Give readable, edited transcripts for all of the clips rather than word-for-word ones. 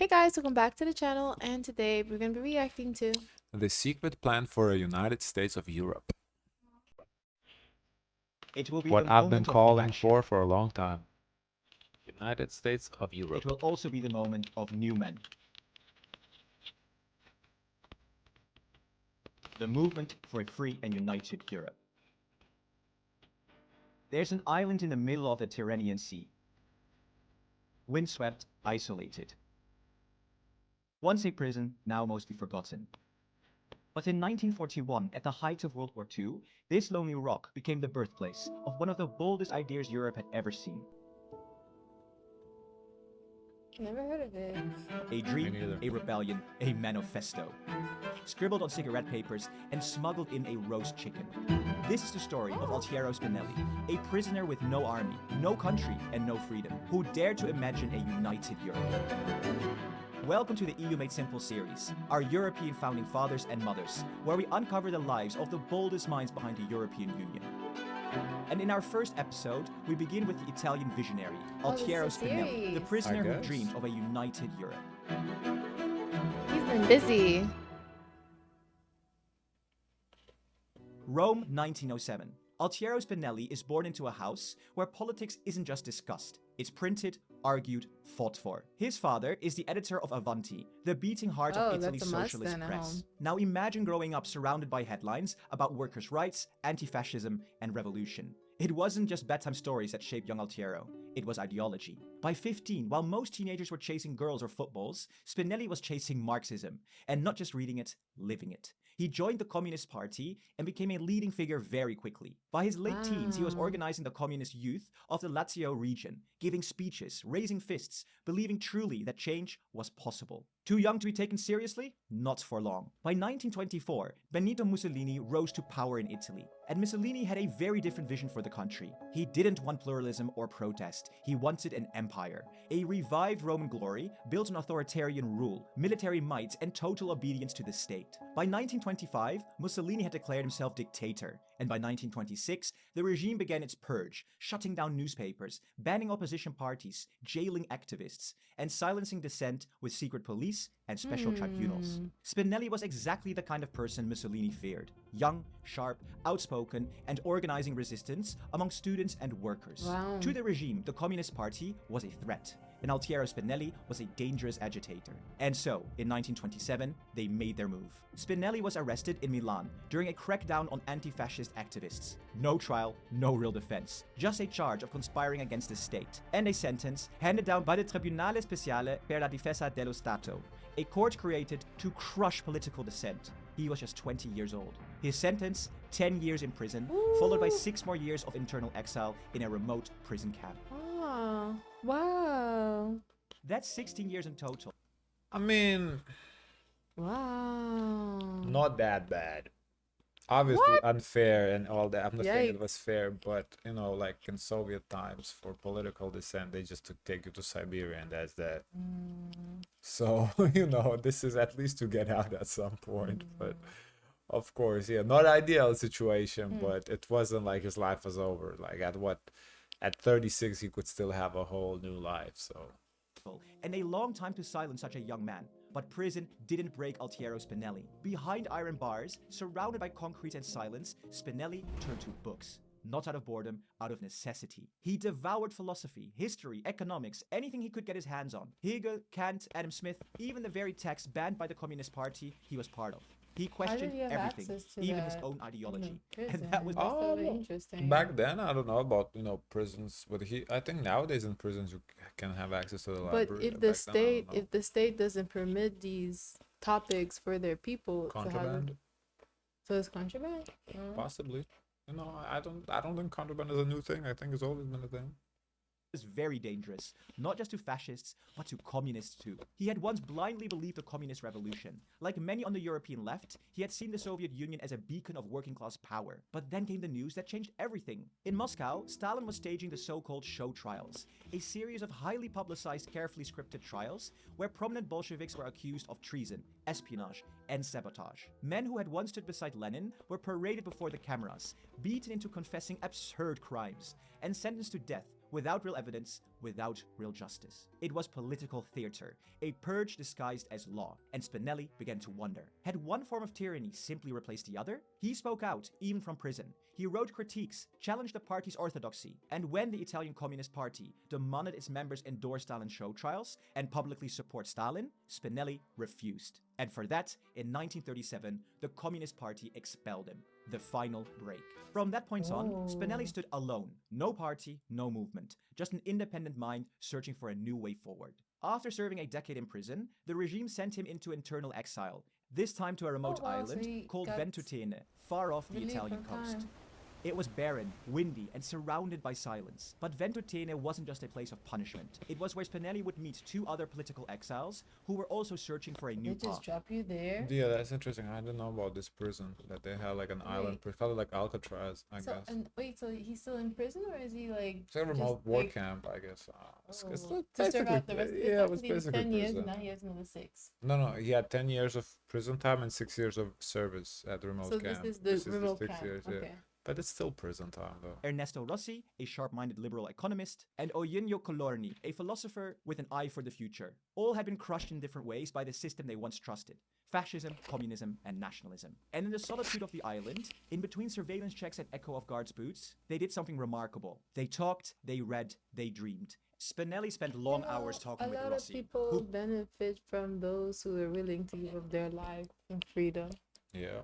Hey guys, welcome back to the channel, and today we're going to be reacting to The secret plan for a United States of Europe. It will be What the I've been moment of calling election. for a long time. United States of It Europe. will also be the moment of new men. The movement for a free and united Europe. There's an island in the middle of the Tyrrhenian Sea. Windswept, isolated. Once a prison, now mostly forgotten. But in 1941, at the height of World War II, this lonely rock became the birthplace of one of the boldest ideas Europe had ever seen. Never heard of it. A dream, neither. a rebellion, a manifesto. Scribbled on cigarette papers and smuggled in a roast chicken. This is the story of Altiero Spinelli, a prisoner with no army, no country, and no freedom, who dared to imagine a united Europe. Welcome to the EU Made Simple series, our European founding fathers and mothers, where we uncover the lives of the boldest minds behind the European Union. And in our first episode, we begin with the Italian visionary, Altiero this is a Spinelli, the series. prisoner who guess. dreamed of a united Europe. He's been busy. Rome, 1907. Altiero Spinelli is born into a house where politics isn't just discussed, it's printed, argued, fought for. His father is the editor of Avanti, the beating heart Oh, of that's Italy's a must socialist then at press. home. Now imagine growing up surrounded by headlines about workers' rights, anti-fascism, and revolution. It wasn't just bedtime stories that shaped young Altiero, it was ideology. By 15, while most teenagers were chasing girls or footballs, Spinelli was chasing Marxism, and not just reading it, living it. He joined the Communist Party and became a leading figure very quickly. By his late teens, he was Wow. organizing the communist youth of the Lazio region, giving speeches, raising fists, believing truly that change was possible. Too young to be taken seriously? Not for long. By 1924, Benito Mussolini rose to power in Italy, and Mussolini had a very different vision for the country. He didn't want pluralism or protest, he wanted an empire. A revived Roman glory built on authoritarian rule, military might, and total obedience to the state. By 1925, Mussolini had declared himself dictator, and by 1926, the regime began its purge, shutting down newspapers, banning opposition parties, jailing activists, and silencing dissent with secret police and special tribunals. Spinelli was exactly the kind of person Mussolini feared. Young, sharp, outspoken, and organizing resistance among students and workers. Wow. To the regime, the Communist Party was a threat, and Altiero Spinelli was a dangerous agitator. And so, in 1927, they made their move. Spinelli was arrested in Milan during a crackdown on anti-fascist activists. No trial, no real defense, just a charge of conspiring against the state, and a sentence handed down by the Tribunale Speciale per la Difesa dello Stato, a court created to crush political dissent. He was just 20 years old. His sentence, 10 years in prison, followed by 6 more years of internal exile in a remote prison camp. Oh, wow. That's 16 years in total. I mean, Wow. not that bad. Obviously unfair and all that. I'm not saying it Yikes. was fair, but you know, like in Soviet times for political dissent, they just take you to Siberia and that's that. So, you know, this is at least to get out at some point. But of course, yeah, not ideal situation, but it wasn't like his life was over. Like at 36 he could still have a whole new life. So And a long time to silence such a young man. But prison didn't break Altiero Spinelli. Behind iron bars, surrounded by concrete and silence, Spinelli turned to books. Not out of boredom, out of necessity. He devoured philosophy, history, economics, anything he could get his hands on. Hegel, Kant, Adam Smith, even the very texts banned by the Communist Party he was part of. He questioned he have everything, access to even his that own in ideology. the And that was prison? That's so Oh, interesting. back then, I don't know about, you know, prisons, but I think nowadays in prisons you can have access to the But library. if Back the then, I state, don't know. if the state doesn't permit these topics for their people to have, Contraband, so it's contraband. Mm. possibly. You know, I don't think contraband is a new thing. I think it's always been a thing. was very dangerous, not just to fascists, but to communists too. He had once blindly believed the communist revolution. Like many on the European left, he had seen the Soviet Union as a beacon of working class power. But then came the news that changed everything. In Moscow, Stalin was staging the so-called show trials, a series of highly publicized, carefully scripted trials where prominent Bolsheviks were accused of treason, espionage, and sabotage. Men who had once stood beside Lenin were paraded before the cameras, beaten into confessing absurd crimes, and sentenced to death without real evidence, without real justice. It was political theater, a purge disguised as law, and Spinelli began to wonder, had one form of tyranny simply replaced the other? He spoke out, even from prison. He wrote critiques, challenged the party's orthodoxy, and when the Italian Communist Party demanded its members endorse Stalin's show trials and publicly support Stalin, Spinelli refused. And for that, in 1937, the Communist Party expelled him. The final break. From that point on, Spinelli stood alone. No party, no movement. Just an independent mind searching for a new way forward. After serving a decade in prison, the regime sent him into internal exile, this time to a remote island called Ventotene, far off the Italian coast. It was barren, windy, and surrounded by silence. But Ventotene wasn't just a place of punishment. It was where Spinelli would meet two other political exiles who were also searching for a new They just path. drop you there. Yeah, that's interesting. I didn't know about this prison that they have like an island, kind of like Alcatraz, I guess. And wait, so he's still in prison, or is he like It's a remote just, war like, camp, I guess. It's to serve basically, out the rest? yeah, it was basically 10 years, prison. and now he has another 6. No, he had 10 years of prison time and 6 years of service at the remote So camp. this is the remote 6 camp. years, Okay. yeah. But it's still prison time, though. Ernesto Rossi, a sharp-minded liberal economist, and Eugenio Colorni, a philosopher with an eye for the future. All had been crushed in different ways by the system they once trusted: fascism, communism, and nationalism. And in the solitude of the island, in between surveillance checks and echo of guards' boots, they did something remarkable. They talked, they read, they dreamed. Spinelli spent long hours talking with A lot Rossi, of people who benefit from those who are willing to give up their life in freedom. Yeah.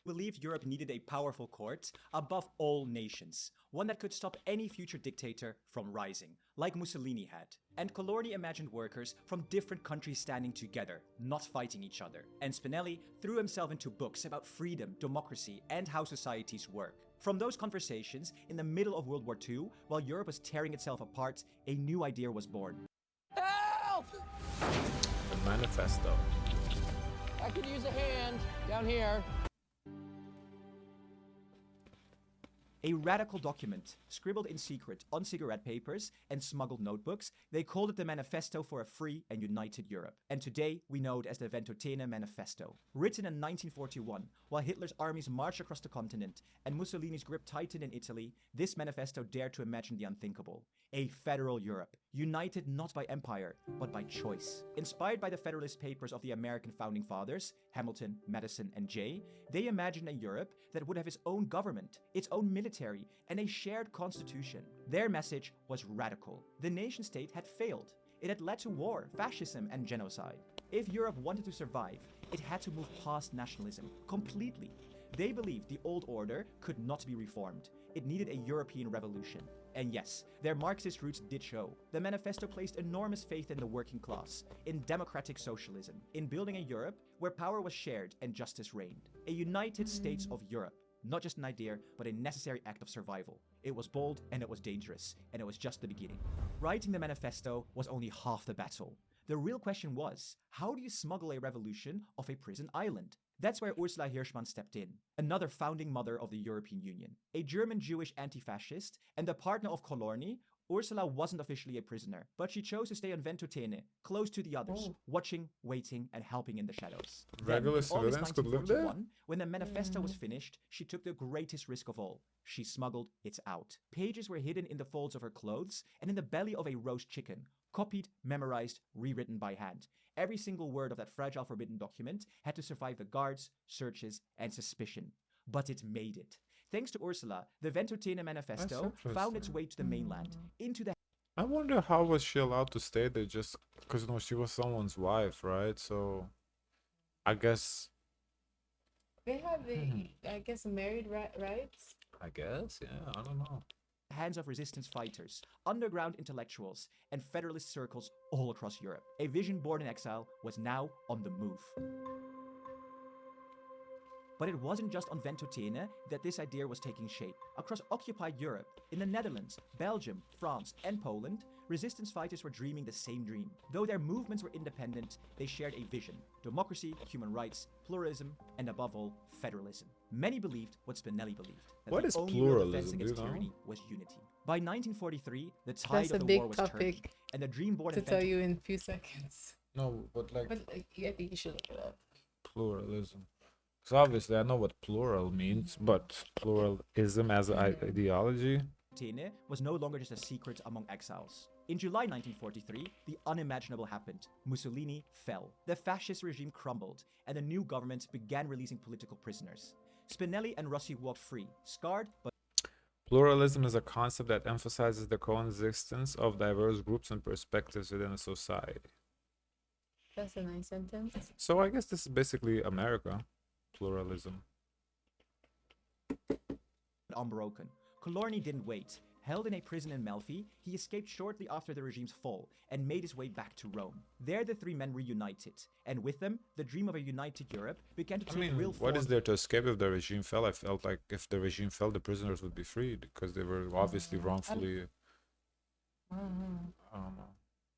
believed Europe needed a powerful court above all nations, one that could stop any future dictator from rising, like Mussolini had. And Colorni imagined workers from different countries standing together, not fighting each other. And Spinelli threw himself into books about freedom, democracy, and how societies work. From those conversations, in the middle of World War II, while Europe was tearing itself apart, a new idea was born. Help! The manifesto. I could use a hand down here. A radical document, scribbled in secret on cigarette papers and smuggled notebooks, they called it the Manifesto for a Free and United Europe. And today, we know it as the Ventotene Manifesto. Written in 1941, while Hitler's armies marched across the continent and Mussolini's grip tightened in Italy, this manifesto dared to imagine the unthinkable. A federal Europe, united not by empire, but by choice. Inspired by the Federalist Papers of the American founding fathers, Hamilton, Madison, and Jay, they imagined a Europe that would have its own government, its own military, and a shared constitution. Their message was radical. The nation-state had failed. It had led to war, fascism, and genocide. If Europe wanted to survive, it had to move past nationalism completely. They believed the old order could not be reformed. It needed a European revolution. And yes, their Marxist roots did show. The manifesto placed enormous faith in the working class, in democratic socialism, in building a Europe where power was shared and justice reigned. A United States of Europe. Not just an idea, but a necessary act of survival. It was bold and it was dangerous, and it was just the beginning. Writing the manifesto was only half the battle. The real question was, how do you smuggle a revolution off a prison island? That's where Ursula Hirschmann stepped in, another founding mother of the European Union. A German-Jewish anti-fascist and the partner of Colorni, Ursula wasn't officially a prisoner, but she chose to stay on Ventotene, close to the others, watching, waiting, and helping in the shadows. Regular Then, in August civilians could live there? 1941, when the manifesto was finished, she took the greatest risk of all. She smuggled it out. Pages were hidden in the folds of her clothes and in the belly of a roast chicken, copied, memorized, rewritten by hand. Every single word of that fragile forbidden document had to survive the guards, searches, and suspicion. But it made it. Thanks to Ursula, the Ventotene Manifesto found its way to the mainland, into the I wonder how was she allowed to stay there just because, she was someone's wife, right? So, I guess, They have, I guess, married rights. yeah, I don't know. hands of resistance fighters, underground intellectuals, and federalist circles all across Europe. A vision born in exile was now on the move. But it wasn't just on Ventotene that this idea was taking shape. Across occupied Europe, in the Netherlands, Belgium, France, and Poland, resistance fighters were dreaming the same dream. Though their movements were independent, they shared a vision: democracy, human rights, pluralism, and above all, federalism. Many believed what Spinelli believed, that What the is only real pluralism, defense do against you know? tyranny was unity. By 1943, the tide That's a of the big war was turning, topic and the dream born to in tell you in a few seconds. No, but like But I think you should look it up. pluralism. So obviously I know what plural means, but pluralism as an ideology, Tene was no longer just a secret among exiles. In July 1943, the unimaginable happened. Mussolini fell. The fascist regime crumbled, and a new government began releasing political prisoners. Spinelli and Rossi walked free, scarred but Pluralism is a concept that emphasizes the coexistence of diverse groups and perspectives within a society. That's a nice sentence. So I guess this is basically America. Pluralism. unbroken. Colorni didn't wait. Held in a prison in Melfi, he escaped shortly after the regime's fall and made his way back to Rome. There the three men reunited, and with them, the dream of a united Europe began to take real form. What is there to escape if the regime fell? I felt like if the regime fell, the prisoners would be freed because they were obviously wrongfully. I don't know.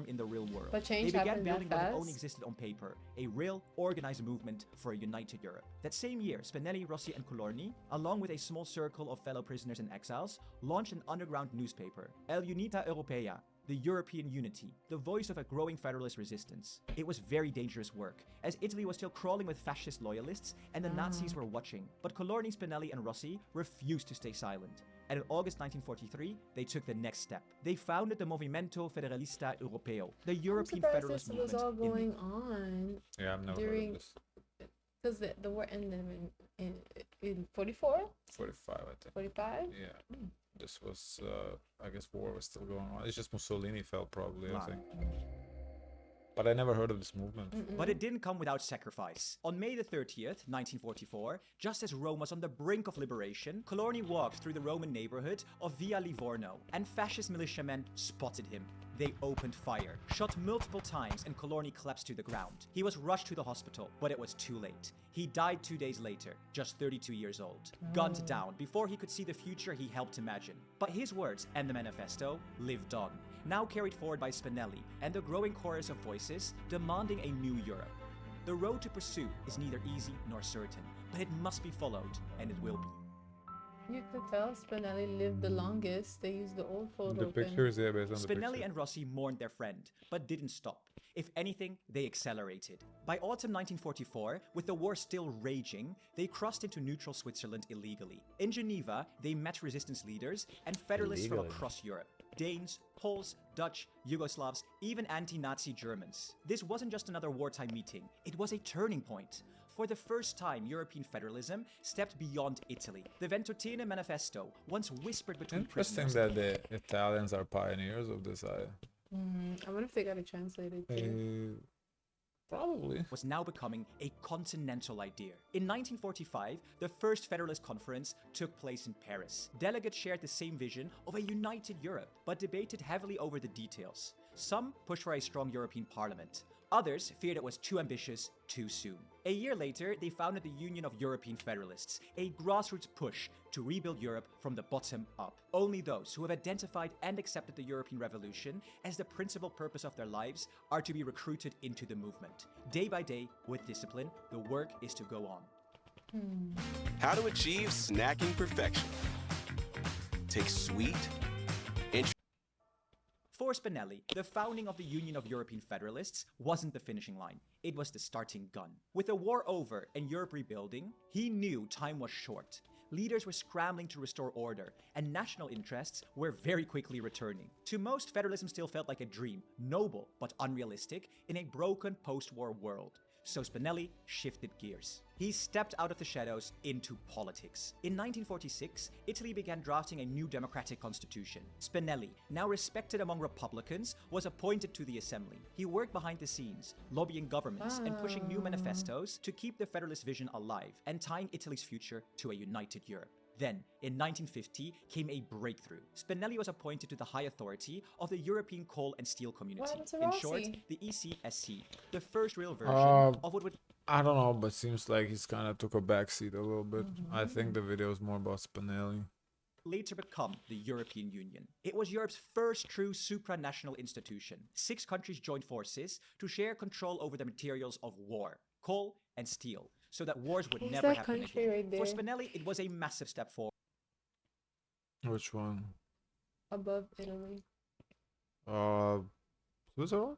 In the real world. But change they began happened building that what fast? only existed on paper, a real, organized movement for a united Europe. That same year, Spinelli, Rossi, and Colorni, along with a small circle of fellow prisoners and exiles, launched an underground newspaper, El Unita Europea, the European Unity, the voice of a growing federalist resistance. It was very dangerous work, as Italy was still crawling with fascist loyalists and the Nazis were watching. But Colorni, Spinelli, and Rossi refused to stay silent. And in August 1943, they took the next step. They founded the Movimento Federalista Europeo, the European Federalist this movement. was all going on Yeah, I've never heard during of this. because the war ended in 44, 45, I think. 45. Yeah. This was, I guess war was still going on. It's just Mussolini fell probably, I think. But I never heard of this movement. But it didn't come without sacrifice. On May the 30th, 1944, just as Rome was on the brink of liberation, Colorni walked through the Roman neighborhood of Via Livorno, and fascist militiamen spotted him. They opened fire, shot multiple times, and Colorni collapsed to the ground. He was rushed to the hospital, but it was too late. He died 2 days later, just 32 years old, gunned down before he could see the future he helped imagine. But his words and the manifesto lived on, now carried forward by Spinelli and the growing chorus of voices demanding a new Europe. The road to pursue is neither easy nor certain, but it must be followed, and it will be. You could tell Spinelli lived the longest. They used the old photo. The pictures, yeah, based on the Spinelli picture. and Rossi mourned their friend, but didn't stop. If anything, they accelerated. By autumn 1944, with the war still raging, they crossed into neutral Switzerland illegally. In Geneva, they met resistance leaders and federalists from across Europe. Danes, Poles, Dutch, Yugoslavs, even anti-Nazi Germans. This wasn't just another wartime meeting, it was a turning point. For the first time, European federalism stepped beyond Italy. The Ventotene Manifesto, once whispered between Interesting prisoners, that the Italians are pioneers of this. I wonder if they got it translated too. Probably. was now becoming a continental idea. In 1945, the first Federalist Conference took place in Paris. Delegates shared the same vision of a united Europe, but debated heavily over the details. Some pushed for a strong European Parliament. Others feared it was too ambitious too soon. A year later, they founded the Union of European Federalists, a grassroots push to rebuild Europe from the bottom up. Only those who have identified and accepted the European Revolution as the principal purpose of their lives are to be recruited into the movement. Day by day, with discipline, the work is to go on. How to achieve snacking perfection. Take sweet. For Spinelli, the founding of the Union of European Federalists wasn't the finishing line. It was the starting gun. With the war over and Europe rebuilding, he knew time was short. Leaders were scrambling to restore order, and national interests were very quickly returning. To most, federalism still felt like a dream, noble but unrealistic, in a broken post-war world. So Spinelli shifted gears. He stepped out of the shadows into politics. In 1946, Italy began drafting a new democratic constitution. Spinelli, now respected among Republicans, was appointed to the assembly. He worked behind the scenes, lobbying governments and pushing new manifestos to keep the federalist vision alive and tying Italy's future to a united Europe. Then, in 1950, came a breakthrough. Spinelli was appointed to the high authority of the European Coal and Steel Community. happened to In short, Rossi? the ECSC, the first real version of what would I don't know, but seems like he's kind of took a backseat a little bit. I think the video is more about Spinelli. later become the European Union. It was Europe's first true supranational institution. 6 countries joined forces to share control over the materials of war, coal and steel, so that wars would Who's never that happen country again. right For there? Spinelli, it was a massive step forward. Which one? Above Italy. Switzerland?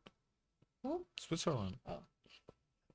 Who? Switzerland. Oh.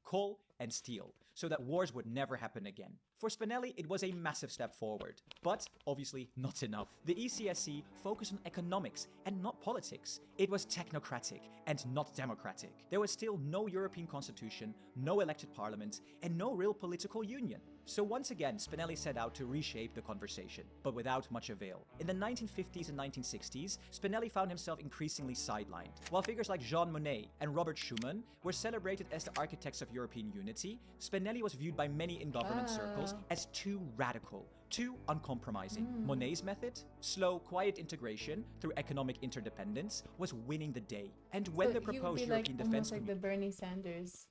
Coal and steel, so that wars would never happen again. For Spinelli, it was a massive step forward, but obviously not enough. The ECSC focused on economics and not politics. It was technocratic and not democratic. There was still no European constitution, no elected parliament, and no real political union. So once again, Spinelli set out to reshape the conversation, but without much avail. In the 1950s and 1960s, Spinelli found himself increasingly sidelined. While figures like Jean Monnet and Robert Schuman were celebrated as the architects of European unity, Spinelli was viewed by many in government circles as too radical, too uncompromising. Monnet's method, slow, quiet integration through economic interdependence, was winning the day. And when So the he would proposed be European like defense almost like the Bernie Sanders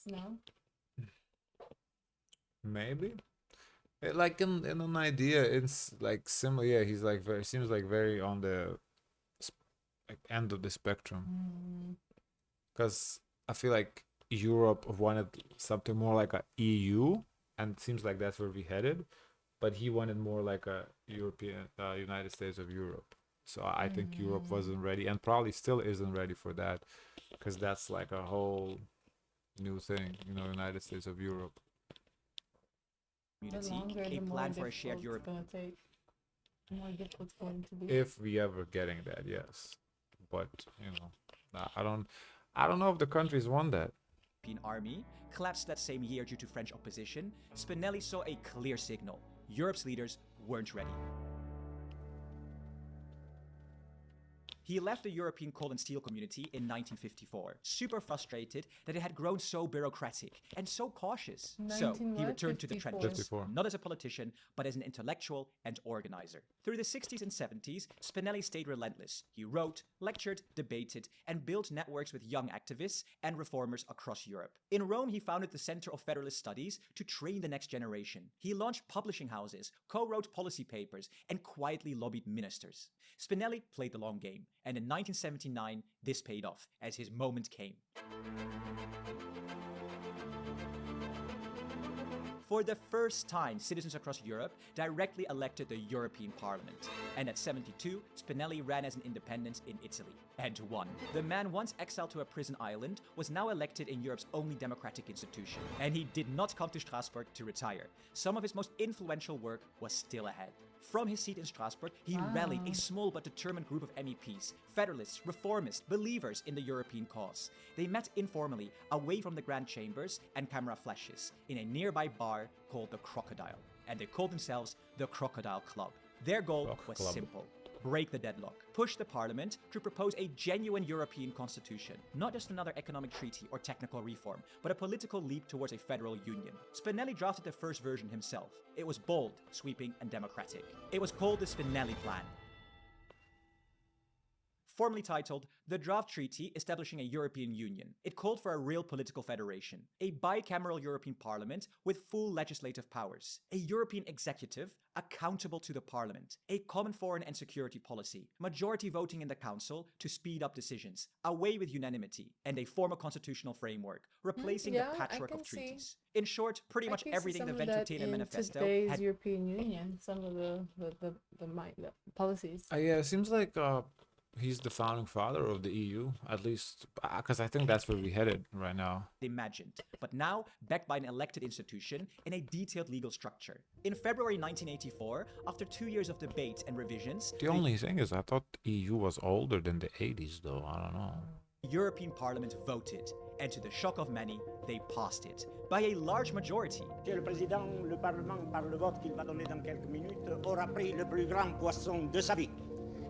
no? Maybe. Like in an idea, it's like similar. Yeah, he's like very seems like very on the like end of the spectrum. Because I feel like Europe wanted something more like a EU, and it seems like that's where we headed. But he wanted more like a European, United States of Europe. So I think Europe wasn't ready, and probably still isn't ready for that, because that's like a whole new thing, United States of Europe. The community, longer, a the more plan for a shared difficult Europe. it's gonna take. The more difficult it's going to be. If we ever getting that, yes. But I don't know if the countries want that. European army collapsed that same year due to French opposition, Spinelli saw a clear signal. Europe's leaders weren't ready. He left the European coal and steel community in 1954, super frustrated that it had grown so bureaucratic and so cautious. So he returned to the 1954. trenches, 54. not as a politician, but as an intellectual and organizer. Through the 60s and 70s, Spinelli stayed relentless. He wrote, lectured, debated, and built networks with young activists and reformers across Europe. In Rome, he founded the Center of Federalist Studies to train the next generation. He launched publishing houses, co-wrote policy papers, and quietly lobbied ministers. Spinelli played the long game, and in 1979, this paid off as his moment came. For the first time, citizens across Europe directly elected the European Parliament. And at 72, Spinelli ran as an independent in Italy and won. The man once exiled to a prison island was now elected in Europe's only democratic institution. And he did not come to Strasbourg to retire. Some of his most influential work was still ahead. From his seat in Strasbourg, he rallied a small but determined group of MEPs, federalists, reformists, believers in the European cause. They met informally, away from the grand chambers and camera flashes, in a nearby bar called the Crocodile. And they called themselves the Crocodile Club. Their goal was simple: break the deadlock, push the parliament to propose a genuine European constitution, not just another economic treaty or technical reform, but a political leap towards a federal union. Spinelli drafted the first version himself. It was bold, sweeping, and democratic. It was called the Spinelli Plan. Formally titled The Draft Treaty Establishing a European Union, it called for a real political federation, a bicameral European Parliament with full legislative powers, a European executive accountable to the Parliament, a common foreign and security policy, majority voting in the Council to speed up decisions, a way with unanimity, and a formal constitutional framework, replacing yeah, the patchwork I of can see. treaties. In short, pretty much can see everything the some of that Ventotene in Manifesto today's had. European Union, some of the policies. Yeah, it seems like he's the founding father of the EU, at least, because I think that's where we headed right now. Imagined, but now backed by an elected institution in a detailed legal structure. In February 1984, after 2 years of debate and revisions, The only thing is, I thought EU was older than the 80s, though. I don't know. the European Parliament voted, and to the shock of many, they passed it by a large majority. Monsieur le Président, le Parlement, par le vote qu'il va donner dans quelques minutes, aura pris le plus grand poisson de sa vie.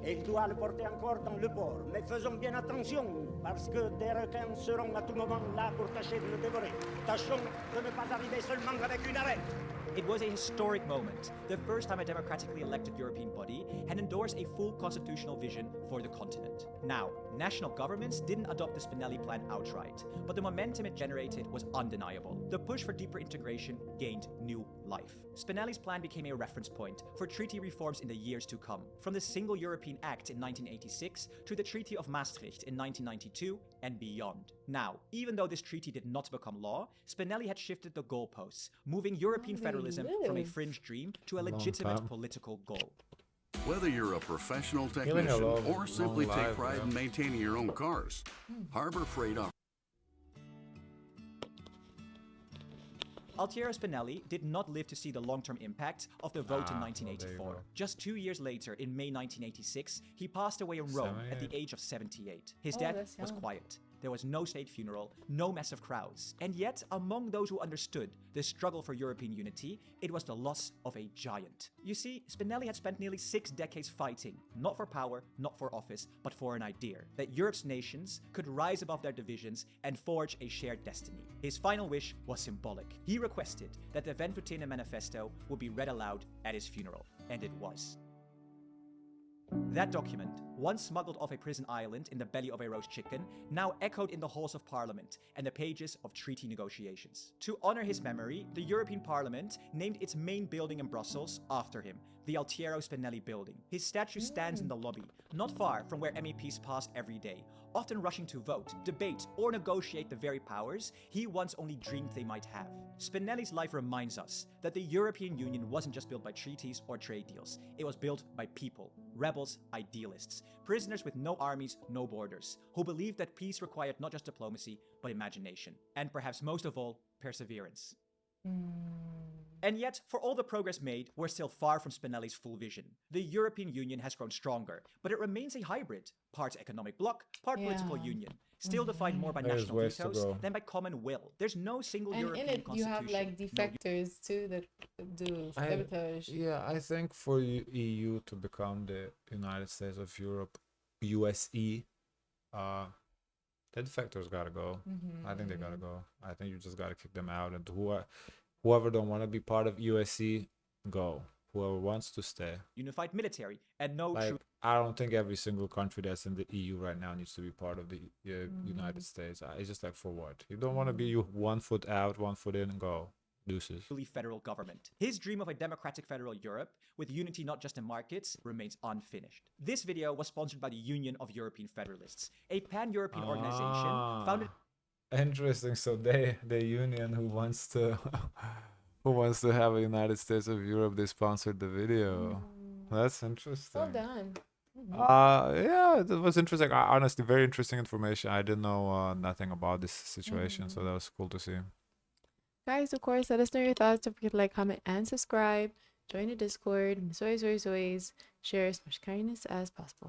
Et il doit le porter encore dans le port. Mais faisons bien attention, parce que des requins seront à tout moment là pour tâcher de le dévorer. Tâchons de ne pas arriver seulement avec une arête. It was a historic moment, the first time a democratically elected European body had endorsed a full constitutional vision for the continent. Now, national governments didn't adopt the Spinelli Plan outright, but the momentum it generated was undeniable. The push for deeper integration gained new life. Spinelli's plan became a reference point for treaty reforms in the years to come, from the Single European Act in 1986 to the Treaty of Maastricht in 1992 and beyond. Now, even though this treaty did not become law, Spinelli had shifted the goalposts, moving European federalism from a fringe dream to a legitimate time. political goal. Whether you're a professional Living a technician long- or simply long take life, pride yeah. in maintaining your own cars, Harbor Freight Altiero Spinelli did not live to see the long-term impact of the vote in Well, there you 1984. go. Just 2 years later, in May 1986, he passed away in Rome at the 78. age of 78. His Oh, death that's was young. quiet. There was no state funeral, no massive crowds. And yet, among those who understood the struggle for European unity, it was the loss of a giant. You see, Spinelli had spent nearly 6 decades fighting, not for power, not for office, but for an idea that Europe's nations could rise above their divisions and forge a shared destiny. His final wish was symbolic. He requested that the Ventotene Manifesto would be read aloud at his funeral, and it was. That document, once smuggled off a prison island in the belly of a roast chicken, now echoed in the halls of Parliament and the pages of treaty negotiations. To honor his memory, the European Parliament named its main building in Brussels after him, the Altiero Spinelli building. His statue stands in the lobby, not far from where MEPs passed every day, often rushing to vote, debate, or negotiate the very powers he once only dreamed they might have. Spinelli's life reminds us that the European Union wasn't just built by treaties or trade deals. It was built by people, rebels, idealists, prisoners with no armies, no borders, who believed that peace required not just diplomacy, but imagination. And perhaps most of all, perseverance. And yet, for all the progress made, we're still far from Spinelli's full vision. The European Union has grown stronger, but it remains a hybrid. Part economic bloc, part political Yeah. union. Still defined more by There's national ways to vetoes go. than by common will. There's no single And European in it, you constitution. have like No defectors too that do sabotage. Yeah, I think for EU to become the United States of Europe, USE, the defectors gotta go. I think they gotta go. I think you just gotta kick them out, and whoever don't want to be part of USE, go. Whoever wants to stay. unified military and no Like, true I don't think every single country that's in the EU right now needs to be part of the United States. It's just like, for what? You don't want to be you 1 foot out, 1 foot in, and go. Deuces. truly federal government. His dream of a democratic federal Europe, with unity not just in markets, remains unfinished. This video was sponsored by the Union of European Federalists, a pan-European organization founded Interesting. So the union who wants to have a United States of Europe, they sponsored the video. That's interesting. Well done. Yeah, that was interesting. Honestly, very interesting information. I didn't know nothing about this situation, so that was cool to see. Guys, of course, let us know your thoughts. Don't forget to like, comment, and subscribe. Join the Discord. Share as much kindness as possible.